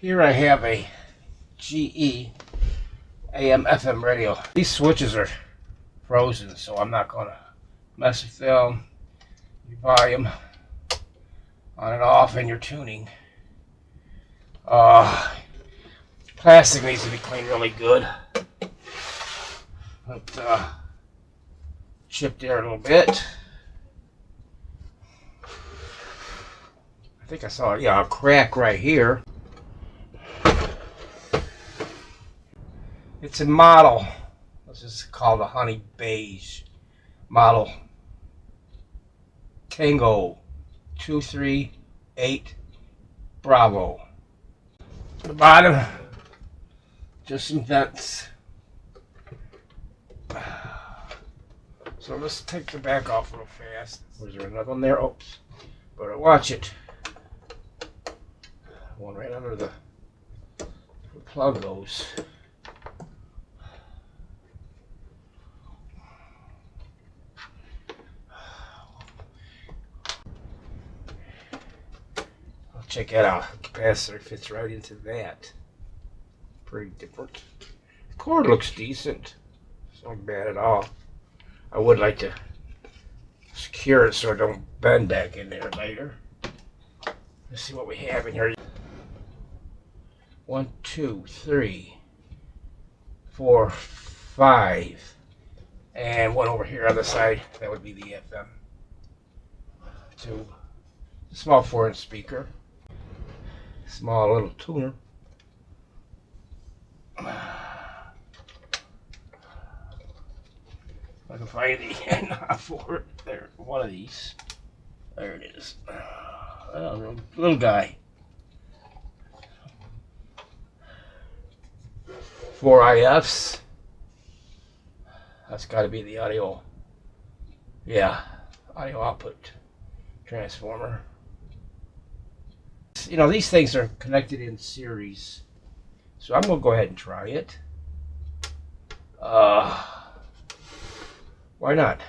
Here I have a GE AM FM radio. These switches are frozen, so I'm not going to mess with them. Your volume on and off and your tuning. Plastic needs to be cleaned really good. But chipped there a little bit. I think I saw a crack right here. It's a model. This is called a honey beige model. Tango 238 Bravo. The bottom, just some vents. So let's take the back off real fast. Was there another one there? Oops. Better watch it. One right under the plug goes. Check that out. Capacitor fits right into that. Pretty different. The cord looks decent. It's not bad at all. I would like to secure it so it don't bend back in there later. Let's see what we have in here. 1, 2, 3, 4, 5, and one over here on the side. That would be the FM. 2, small 4-inch speaker. Small little tuner. I can find the end for it. There, one of these. There it is. Little guy. 4 IFs. That's got to be the audio. Yeah, audio output transformer. You know, these things are connected in series, so I'm gonna go ahead and try it. Why not?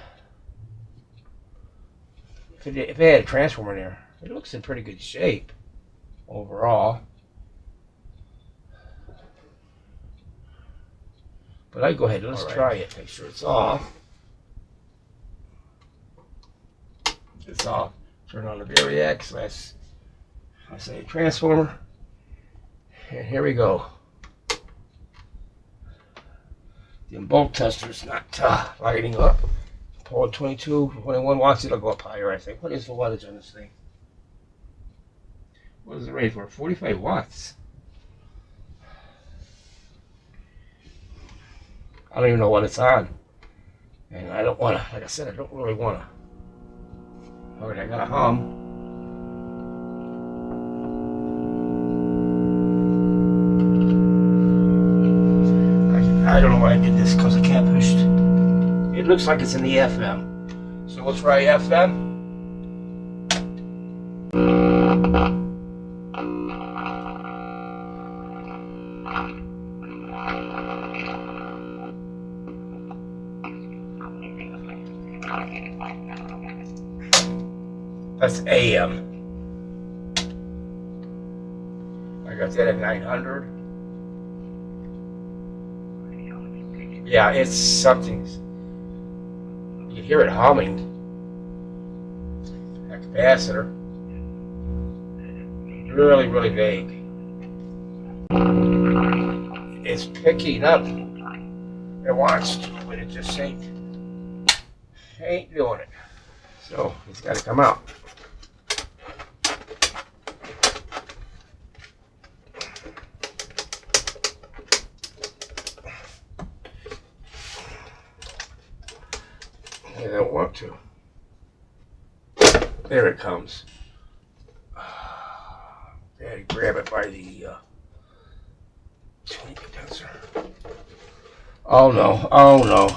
If it had a transformer in there, it looks in pretty good shape overall. But I go ahead, let's try it. Make sure it's off. It's off. Turn on the variac / I say transformer, and here we go. The bulk tester's not lighting up. Pull 22, 21 watts, it'll go up higher, I think. What is the wattage on this thing? What is it rated for? 45 watts. I don't even know what it's on. And I don't want to, like I said, I don't really want to. Alright, I got a hum. I don't know why I did this because I can't push it. It looks like it's in the FM. So we'll try FM. That's AM. I got that at 900. Yeah, it's something. You can hear it humming. That capacitor. Really, really vague. It's picking up. It wants to, but it just ain't doing it. So it's got to come out. I don't want to. There it comes. Gotta grab it by the tuning condenser. Oh no, oh no.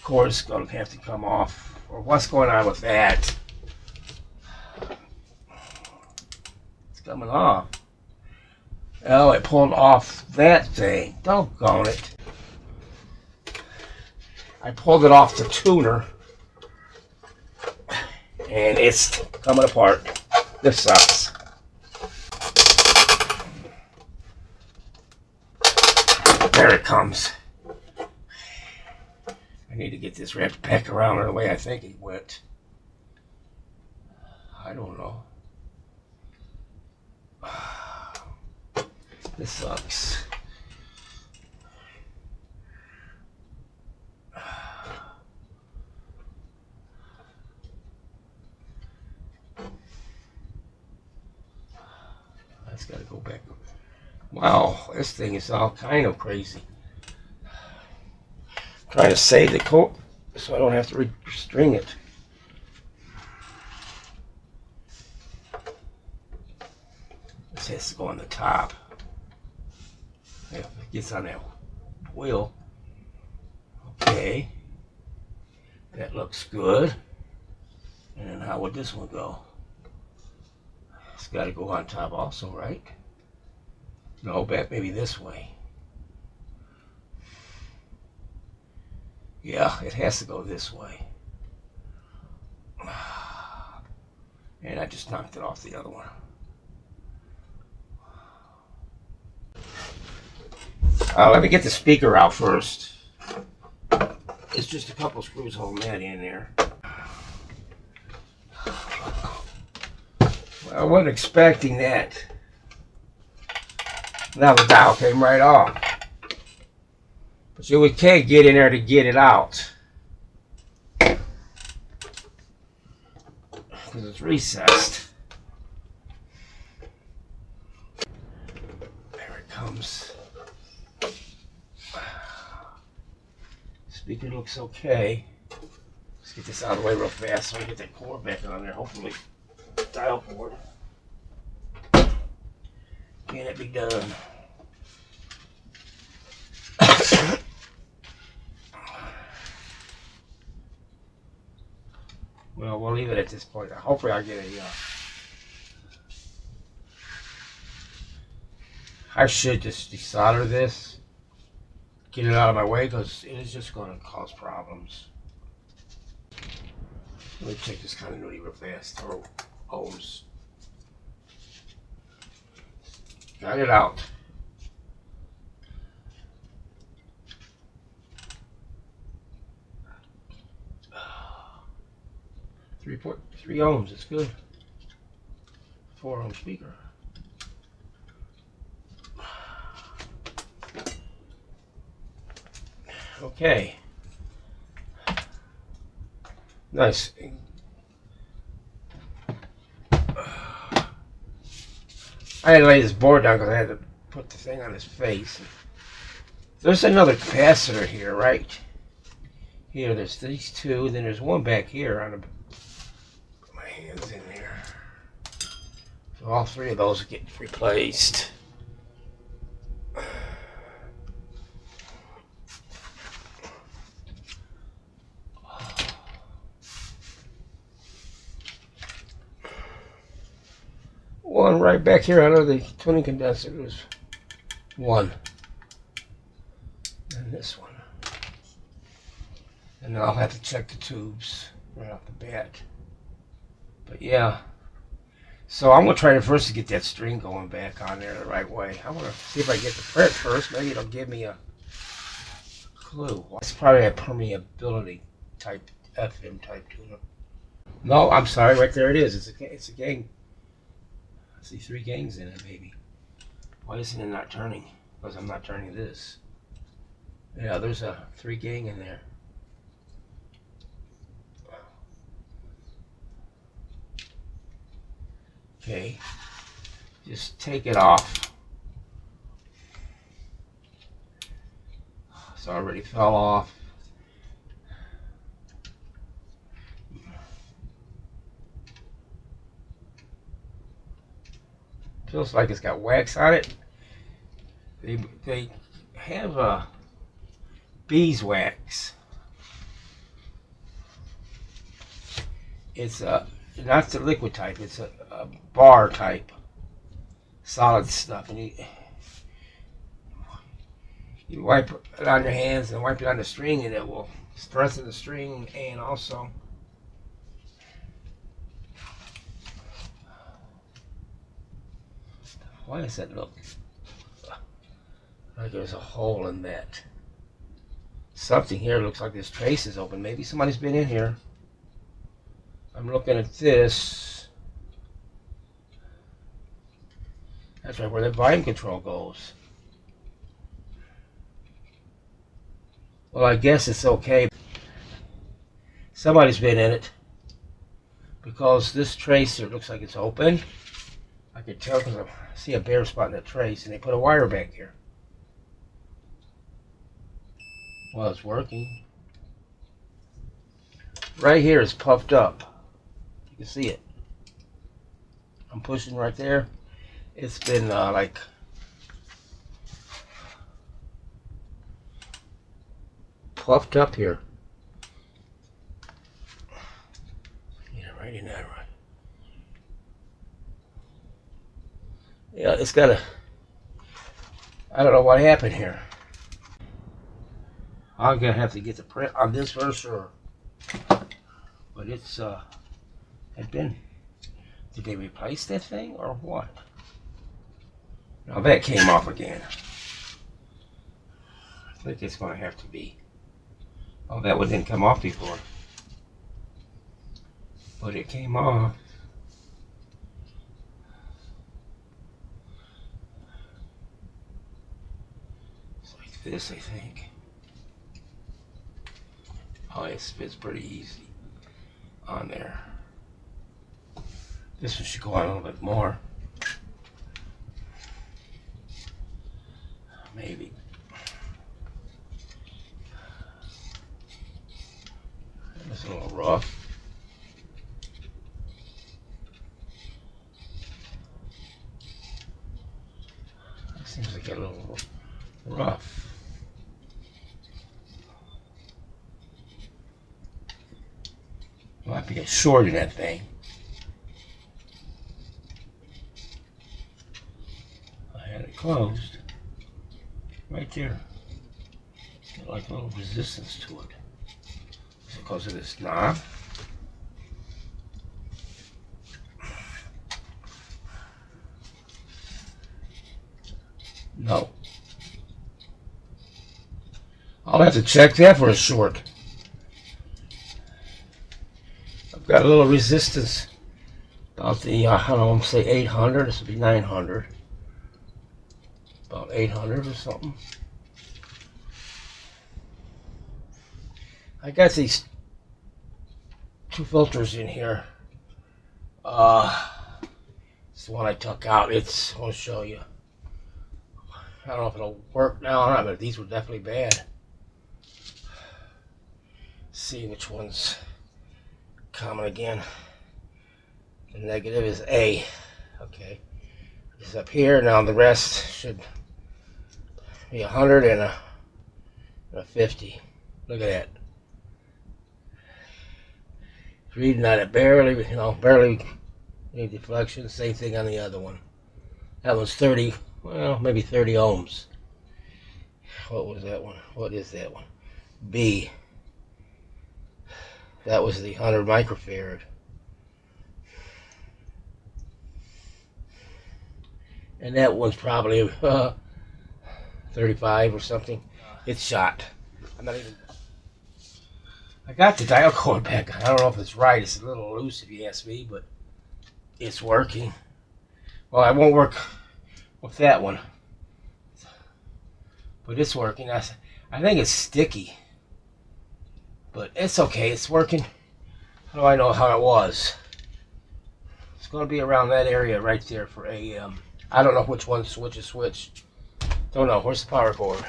Cord's gonna have to come off. Or what's going on with that? It's coming off. Oh, it pulled off that thing. Doggone it. I pulled it off the tuner, and it's coming apart. This sucks. There it comes. I need to get this wrapped back around the way I think it went. I don't know. This sucks. That's got to go back. Wow, this thing is all kind of crazy. Trying to save the coat so I don't have to restring it. This has to go on the top. Yeah, it gets on that wheel. Okay. That looks good. And then how would this one go? It's got to go on top also, right? No, back maybe this way. Yeah, it has to go this way. And I just knocked it off the other one. Let me get the speaker out first. It's just a couple screws holding that in there. Well, I wasn't expecting that. Now the dial came right off. But see, we can't get in there to get it out. Because it's recessed. There it comes. Speaker looks okay. Let's get this out of the way real fast so I get that cord back on there. Hopefully, dial cord. Can it be done? Well, we'll leave it at this point. Hopefully, I'll get a. I should just desolder this, get it out of my way, because it is just going to cause problems. Let me check this continuity real fast. Or ohms. Got it out. 3 ohms. It's good. 4 ohm speaker. Okay. Nice. I had to lay this board down because I had to put the thing on his face. There's another capacitor here, right? Here, there's these two. Then there's one back here. On the, put my hands in there. So all 3 of those get replaced. One right back here under the tuning condenser. There's one. And this one. And then I'll have to check the tubes right off the bat. But yeah. So I'm going to try to first get that string going back on there the right way. I want to see if I get the fret first. Maybe it'll give me a clue. It's probably a permeability type, FM type tuner. No, I'm sorry. Right there it is. It's a gang. I see 3 gangs in it, maybe. Why isn't it not turning? Because I'm not turning this. Yeah, there's a 3 gang in there. Okay. Just take it off. It's already fell off. Feels like it's got wax on it. They have beeswax. It's not the liquid type. It's a bar type, solid stuff, and you wipe it on your hands and wipe it on the string, and it will strengthen the string and also. Why does that look? Like there's a hole in that. Something here looks like this trace is open. Maybe somebody's been in here. I'm looking at this. That's right where the volume control goes. Well, I guess it's okay. Somebody's been in it. Because this trace here looks like it's open. I can tell because I see a bare spot in the trace, and they put a wire back here. Well, it's working. Right here is puffed up. You can see it. I'm pushing right there. It's been like puffed up here. Yeah, right in that right. Yeah, it's got a. I don't know what happened here. I'm gonna have to get the print on this for sure. But it's had been. Did they replace that thing or what? Now that came off again. I think it's gonna have to be. Oh, that one didn't come off before. But it came off. It's like this, I think. Oh, it fits pretty easy on there. This one should go on a little bit more. Maybe. It's a little rough. It seems like a little rough. Might be a short in that thing. I had it closed. Right there. Got like a little resistance to it. Is it because of this knob? No. I'll have to check that for a short. I've got a little resistance. About the, I don't know, I'm say 800. This would be 900. About 800 or something. I got these two filters in here. It's the one I took out. I'll show you. I don't know if it'll work now or not, but these were definitely bad. See which one's common again. The negative is A. Okay. It's up here. Now the rest should be 100 and a 50. Look at that. It's reading on it barely, barely any deflection. Same thing on the other one. That one's 30, well, maybe 30 ohms. What was that one? What is that one? B. That was the 100 microfarad. And that one's probably 35 or something. It's shot. I got the dial cord back. I don't know if it's right. It's a little loose if you ask me, but it's working. Well, I won't work with that one. But it's working. I think it's sticky. But it's okay. It's working. How do I know how it was? It's going to be around that area right there for AM. I don't know which one switch is which. Don't know. Where's the power cord?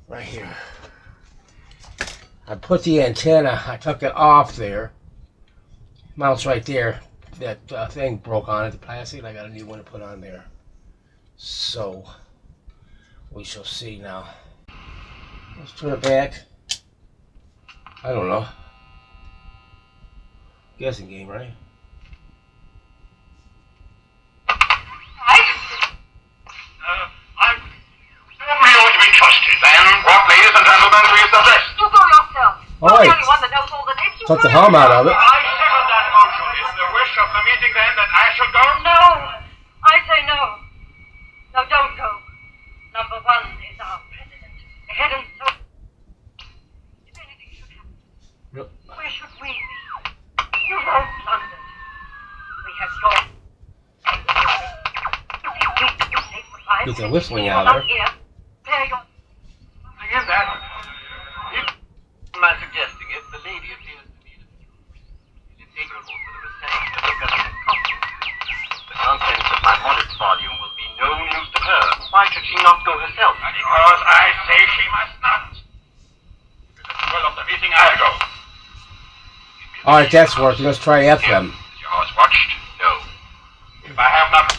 Right here. I put the antenna. I took it off there. Mounts right there. That thing broke on it, the plastic. I got a new one to put on there. So, we shall see now. Let's turn it back. I don't know. Guessing game, right? I'm nobody ought to be trusted, then. What, ladies and gentlemen, do you suggest? You go yourself. All You're right. the only one that knows all the names. Took the hum out of it. I second that motion. Is the wish of the meeting, then, that I should go? No. I say no. No, don't go. Number one. Get the whistling out Not of her. here. There you go. Something in that. If my suggesting it, the lady appears to be integral for the reception of the present conference. The contents of my audit volume will be no news to her. Why should she not go herself? Because I say she must not. Well, of the meeting, I'll go. Alright, that's working. Let's try FM. Is your horse watched? No. If I have not...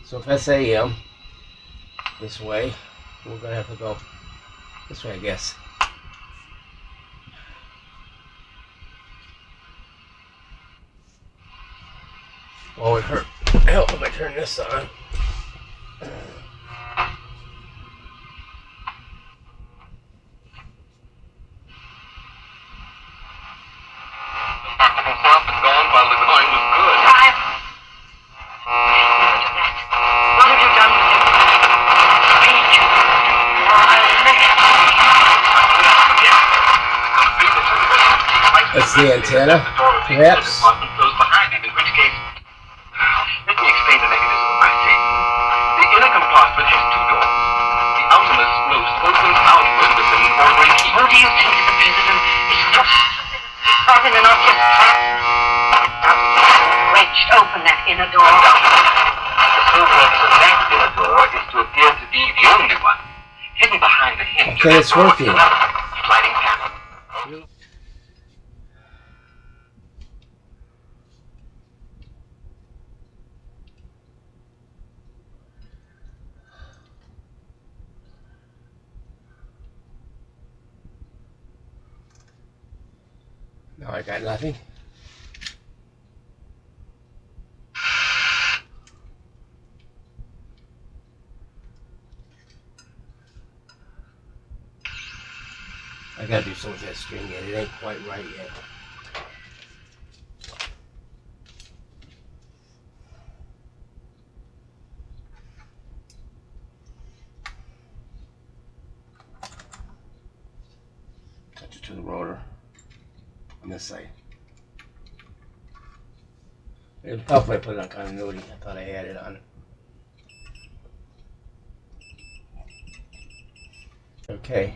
So if that's AM, this way, we're gonna have to go this way, I guess. Oh, it hurt. Help if I turn this on. Himself had gone while the going was good. Drive. Look at that. What have you done with him? Speak. That's the antenna, perhaps. In which case, let me explain the mechanism of my statement. The inner compartment has two doors. The outermost opens outward with an ordinary key. What do you think the president is just talking and not just wedged open that inner door? The sole purpose of that inner door is to appear to be the only one. Hidden behind the hinge. Okay, it's working. Sliding panel. No, I got nothing. I gotta do some of that string yet. It ain't quite right yet. Touch it to the rotor on this side. It would help if I put it on continuity. I thought I had it on. Okay.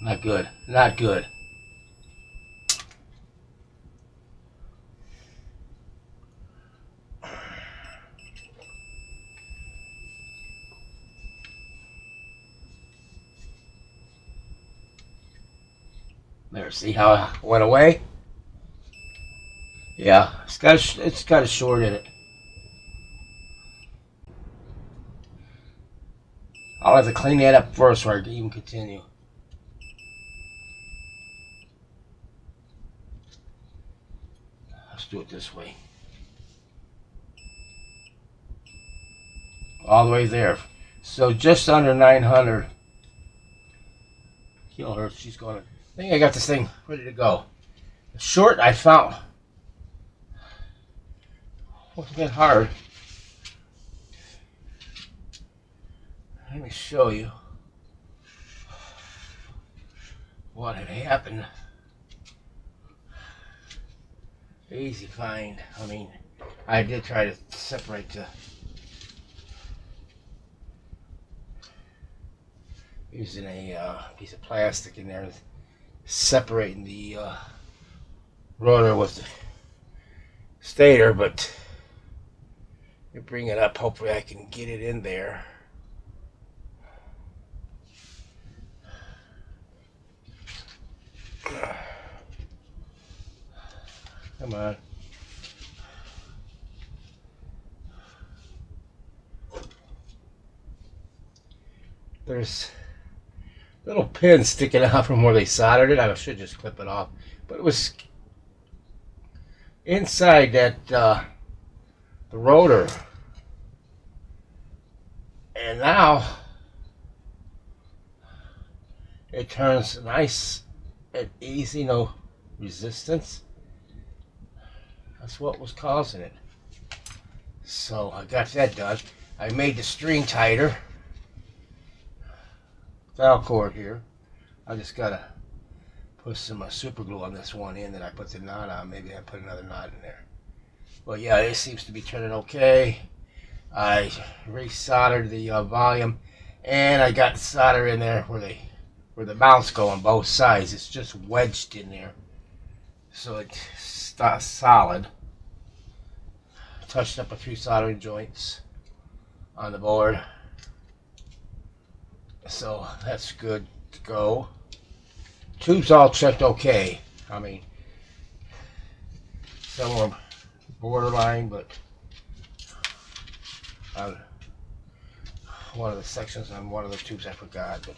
Not good. Not good. There, see how it went away? Yeah, it's got a short in it. I'll have to clean that up first before I can even continue. Let's do it this way. All the way there. So just under 900 kilohertz. She's going. I think I got this thing ready to go. The short I found wasn't that hard. Let me show you what had happened. Easy find. I mean, I did try to separate the using a piece of plastic in there, separating the rotor with the stator, but you bring it up. Hopefully, I can get it in there. Come on. There's little pins sticking out from where they soldered it. I should just clip it off. But it was inside that the rotor. And now it turns nice and easy, no resistance. That's what was causing it. So I got that done. I made the string tighter. Valve cord here. I just gotta put some super glue on this one end that I put the knot on. Maybe I put another knot in there. But yeah, it seems to be turning okay. I resoldered the volume, and I got solder in there where the mounts go on both sides. It's just wedged in there, so it's solid. Touched up a few soldering joints on the board, so that's good to go. Tubes all checked okay. I mean, some were borderline, but on one of the sections on one of the tubes I forgot. But,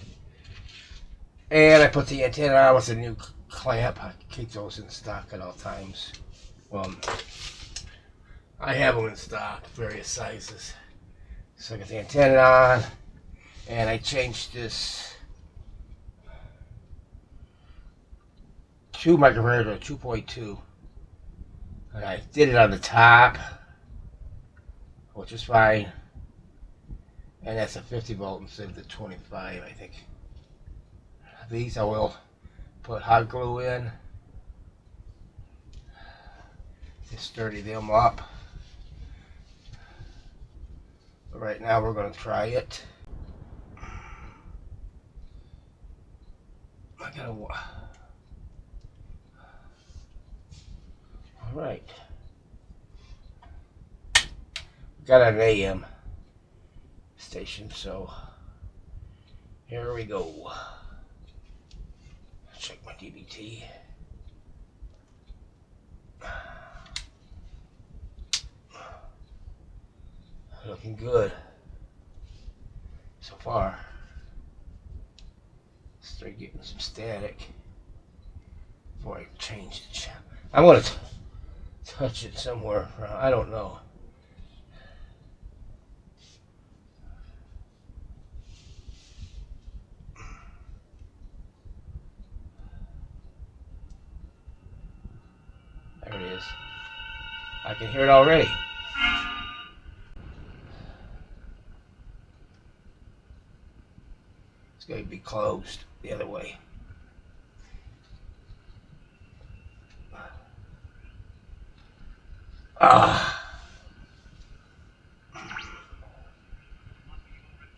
and I put the antenna on with a new clamp. I keep those in stock at all times. Well, I have them in stock, various sizes. So I got the antenna on, and I changed this 2 microfarad to a 2.2. And I did it on the top, which is fine. And that's a 50 volt instead of the 25, I think. These I will put hot glue in to sturdy them up. But right now we're going to try it. I gotta. Alright. Got an AM station, so here we go. Check my DBT. Looking good so far. Start getting some static before I change the channel. I want to touch it somewhere. I don't know. There it is. I can hear it already. It's going to be closed the other way.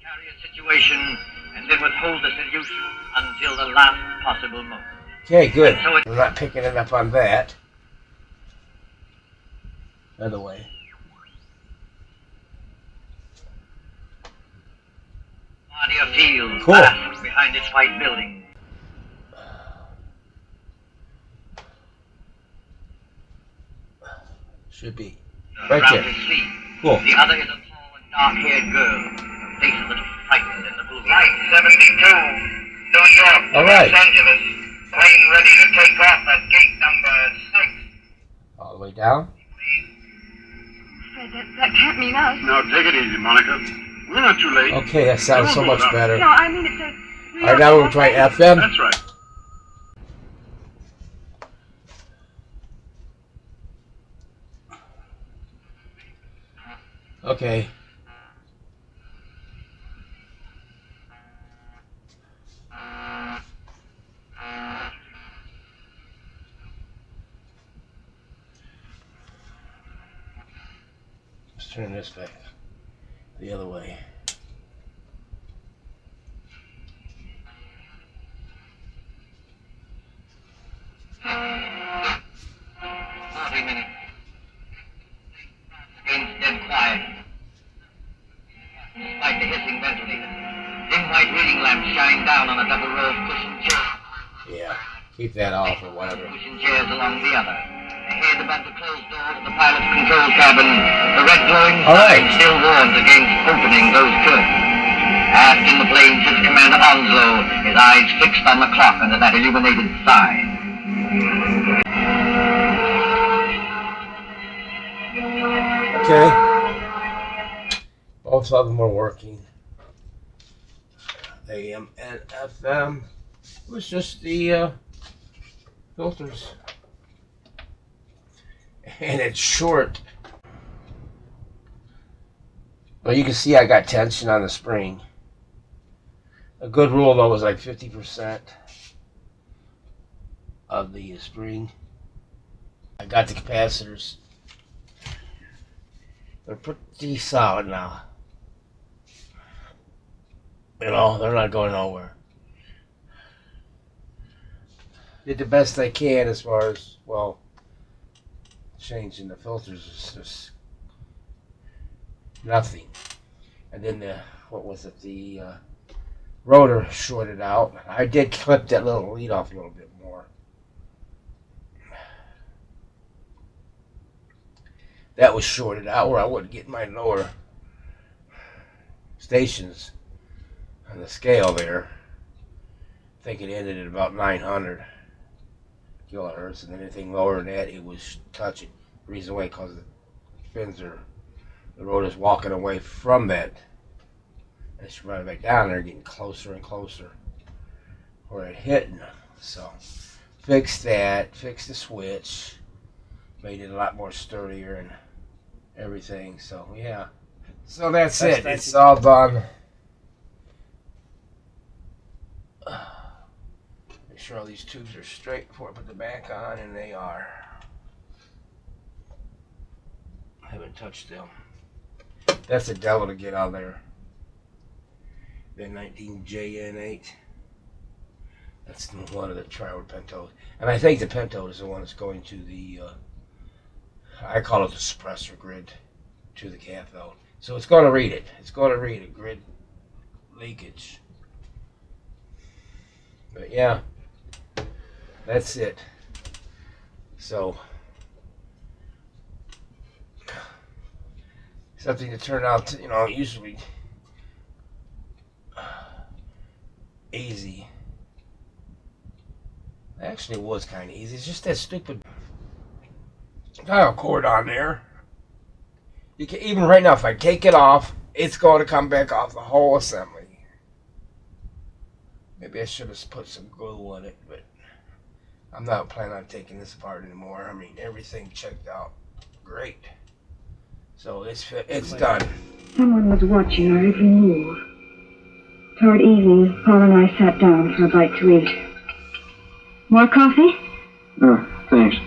Carry a situation and then withhold the solution until the last possible moment. Okay, good. And so I'm not picking it up on that. Other way. Body of field Cool. masked behind its white building. Should be right Around there. his sleeve. Cool. The other is a tall and dark-haired girl, her face a little frightened in the blue light. 72, New York, All right. Los Angeles. Plane ready to take off at gate number 6. All the way down. Fred, that can't mean us. Now take it easy, Monica. We're not too late. Okay, that sounds so much better. No, I mean it says... All right, now we're going to try FM. That's right. Okay. Let's turn this back the other way. Minutes. Against dead quiet. Despite the hissing ventilator, dim white reading lamps shine down on a double row of cushioned chairs. Yeah, keep that off or whatever. Cushioned chairs along the other. Ahead above the closed doors of the pilot's control cabin, the red glowing sign still warns against opening those curtains. Aft in the plane sits Commander Onslow, his eyes fixed on the clock under that illuminated sign. Okay. Both of them are working. AM and FM. It was just the filters. And it's short. Well, you can see I got tension on the spring. A good rule though is like 50% of the spring. I got the capacitors They're pretty solid now. You know, they're not going nowhere. Did the best I can as far as, well, changing the filters is just nothing. And then what was it, the rotor shorted out. I did clip that little lead off a little bit more. That was shorted out where I wouldn't get my lower stations on the scale there. I think it ended at about 900 kilohertz, and then anything lower than that, it was touching. The reason why, because the fins are, the rotor's walking away from that. It's running back down there, getting closer and closer where it hit. So, fixed that, fixed the switch, made it a lot more sturdier and everything. So, yeah. So that's it. It's all done. Make sure all these tubes are straight before I put the back on, and they are. I haven't touched them. That's a devil to get out of there. The 19JN8. That's one of the triode pentodes. And I think the pentode is the one that's going to the, I call it the suppressor grid, to the cathode. So it's going to read it. It's going to read a grid leakage. But yeah, that's it. So, something to turn out to, you know, usually easy. Actually, it was kind of easy. It's just that stupid dial cord on there. You can, even right now, if I take it off, it's going to come back off the whole assembly. Maybe I should have put some glue on it, but I'm not planning on taking this apart anymore. I mean, everything checked out great. So it's done. Someone was watching our every move. Toward evening, Paul and I sat down for a bite to eat. More coffee? Oh, thanks.